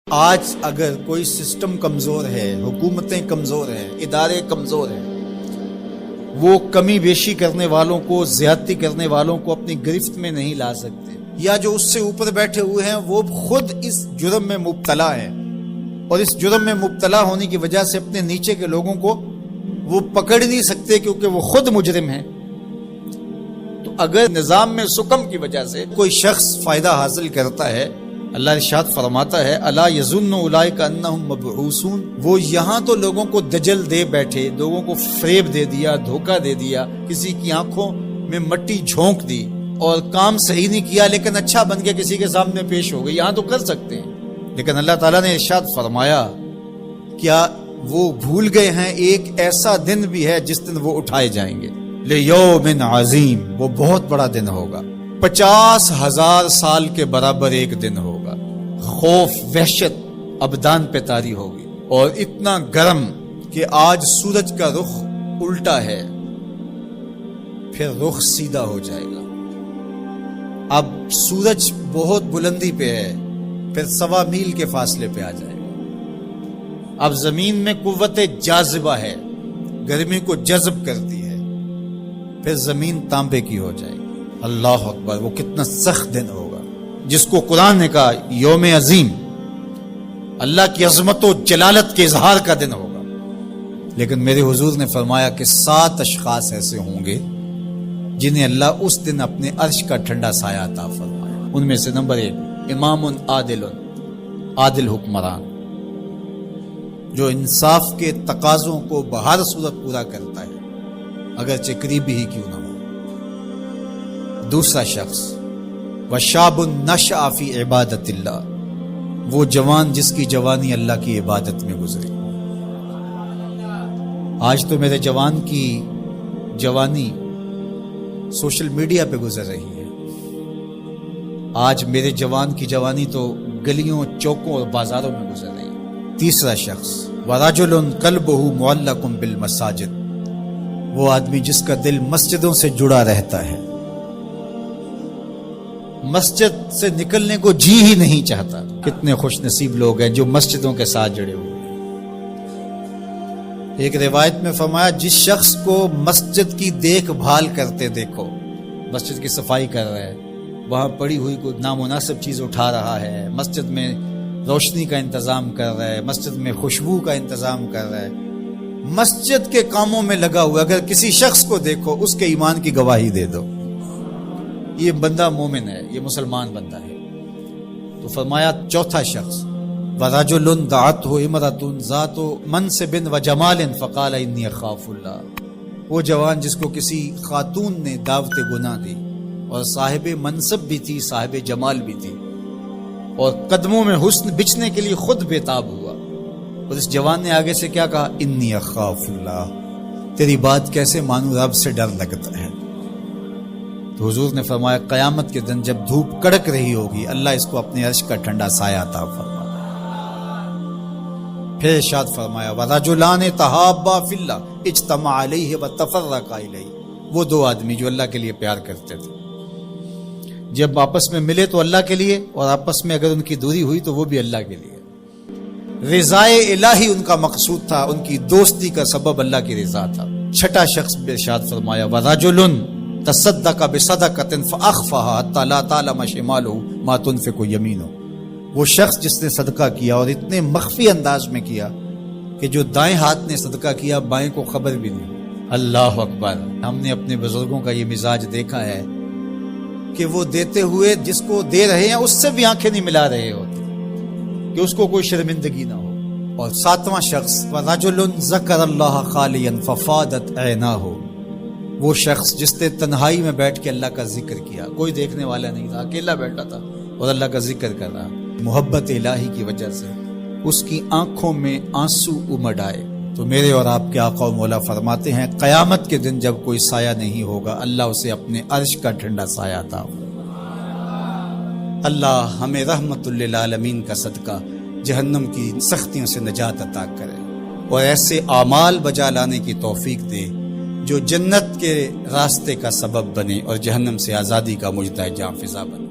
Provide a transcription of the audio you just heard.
آج اگر کوئی سسٹم کمزور ہے، حکومتیں کمزور ہیں، ادارے کمزور ہیں، وہ کمی بیشی کرنے والوں کو، زیادتی کرنے والوں کو اپنی گرفت میں نہیں لا سکتے، یا جو اس سے اوپر بیٹھے ہوئے ہیں وہ خود اس جرم میں مبتلا ہیں اور اس جرم میں مبتلا ہونے کی وجہ سے اپنے نیچے کے لوگوں کو وہ پکڑ نہیں سکتے کیونکہ وہ خود مجرم ہیں۔ تو اگر نظام میں سکم کی وجہ سے کوئی شخص فائدہ حاصل کرتا ہے، اللہ ارشاد فرماتا ہے الا یظن اولئک انہم مبعوثون، وہ یہاں تو لوگوں کو دجل دے بیٹھے، لوگوں کو فریب دے دیا، دھوکہ دے دیا، کسی کی آنکھوں میں مٹی جھونک دی اور کام صحیح نہیں کیا لیکن اچھا بن کے کسی کے سامنے پیش ہو گئی، یہاں تو کر سکتے ہیں، لیکن اللہ تعالیٰ نے ارشاد فرمایا کیا وہ بھول گئے ہیں ایک ایسا دن بھی ہے جس دن وہ اٹھائے جائیں گے، لیوم عظیم، وہ بہت بڑا دن ہوگا، 50,000 سال کے برابر ایک دن ہوگا، خوف وحشت ابدان پہ طاری ہوگی اور اتنا گرم کہ آج سورج کا رخ الٹا ہے، پھر رخ سیدھا ہو جائے گا، اب سورج بہت بلندی پہ ہے، پھر 1.25 میل کے فاصلے پہ آ جائے گا، اب زمین میں قوت جاذبہ ہے، گرمی کو جذب کرتی ہے، پھر زمین تانبے کی ہو جائے گی۔ اللہ اکبر، وہ کتنا سخت دن ہوگا جس کو قرآن نے کہا یوم عظیم، اللہ کی عظمت و جلالت کے اظہار کا دن ہوگا، لیکن میرے حضور نے فرمایا کہ 7 اشخاص ایسے ہوں گے جنہیں اللہ اس دن اپنے عرش کا ٹھنڈا سایہ عطا فرمایا، ان میں سے نمبر 1 امام عادل حکمران، جو انصاف کے تقاضوں کو بہر صورت پورا کرتا ہے اگرچہ قریبی ہی کیوں نہ ہو۔ دوسرا شخص وشاب نشأ فی عبادت اللہ، وہ جوان جس کی جوانی اللہ کی عبادت میں گزری۔ آج تو میرے جوان کی جوانی سوشل میڈیا پہ گزر رہی ہے، آج میرے جوان کی جوانی تو گلیوں چوکوں اور بازاروں میں گزر رہی ہے۔ تیسرا شخص ورجل قلبہ معلق بالمساجد، وہ آدمی جس کا دل مسجدوں سے جڑا رہتا ہے، مسجد سے نکلنے کو جی ہی نہیں چاہتا۔ کتنے خوش نصیب لوگ ہیں جو مسجدوں کے ساتھ جڑے ہوئے ہیں۔ ایک روایت میں فرمایا جس شخص کو مسجد کی دیکھ بھال کرتے دیکھو، مسجد کی صفائی کر رہا ہے، وہاں پڑی ہوئی کوئی نامناسب چیز اٹھا رہا ہے، مسجد میں روشنی کا انتظام کر رہا ہے، مسجد میں خوشبو کا انتظام کر رہا ہے، مسجد کے کاموں میں لگا ہوا، اگر کسی شخص کو دیکھو اس کے ایمان کی گواہی دے دو، یہ بندہ مومن ہے، یہ مسلمان بندہ ہے۔ تو فرمایا چوتھا شخص ورجل دعته امرأة ذات منصب وجمال فقال انی اخاف اللہ، وہ جوان جس کو کسی خاتون نے دعوت گناہ دی اور صاحب منصب بھی تھی، صاحب جمال بھی تھی، اور قدموں میں حسن بچھنے کے لیے خود بےتاب ہوا، اور اس جوان نے آگے سے کیا کہا انی اخاف اللہ، تیری بات کیسے مانوں، رب سے ڈر لگتا ہے۔ تو حضور نے فرمایا قیامت کے دن جب دھوپ کڑک رہی ہوگی اللہ اس کو اپنے عرش کا ٹھنڈا سایہ عطا فرمائے۔ پھر ارشاد فرمایا ورجلان تحابا فی اللہ اجتمع علیہ وتفرقا الیہ، وہ 2 آدمی جو اللہ کے لیے پیار کرتے تھے، جب آپس میں ملے تو اللہ کے لیے، اور آپس میں اگر ان کی دوری ہوئی تو وہ بھی اللہ کے لیے، رضائے الہی ان کا مقصود تھا، ان کی دوستی کا سبب اللہ کی رضا تھا۔ چھٹا شخص ارشاد فرمایا ورجل تصدق بصدقۃ فاخفاها حتى لا تعلم شماله ما تنفق يمينه، وہ شخص جس نے صدقہ کیا اور اتنے مخفی انداز میں کیا کہ جو دائیں ہاتھ نے صدقہ کیا بائیں کو خبر بھی نہیں۔ اللہ اکبر، ہم نے اپنے بزرگوں کا یہ مزاج دیکھا ہے کہ وہ دیتے ہوئے جس کو دے رہے ہیں اس سے بھی آنکھیں نہیں ملا رہے ہوتے کہ اس کو کوئی شرمندگی نہ ہو۔ اور 7واں شخص ورجل ذکر اللہ خالیا ففاضت عیناہ، وہ شخص جس نے تنہائی میں بیٹھ کے اللہ کا ذکر کیا، کوئی دیکھنے والا نہیں تھا، اکیلا بیٹھا تھا اور اللہ کا ذکر کر رہا، محبت الہی کی وجہ سے اس کی آنکھوں میں آنسو امڈ آئے۔ تو میرے اور آپ کے آقا و مولا فرماتے ہیں قیامت کے دن جب کوئی سایہ نہیں ہوگا اللہ اسے اپنے عرش کا ٹھنڈا سایہ عطا ہوگا۔ اللہ ہمیں رحمت للعالمین کا صدقہ جہنم کی سختیوں سے نجات عطا کرے اور ایسے اعمال بجا لانے کی توفیق دے جو جنت کے راستے کا سبب بنے اور جہنم سے آزادی کا مجدہ جاں فضا بنے۔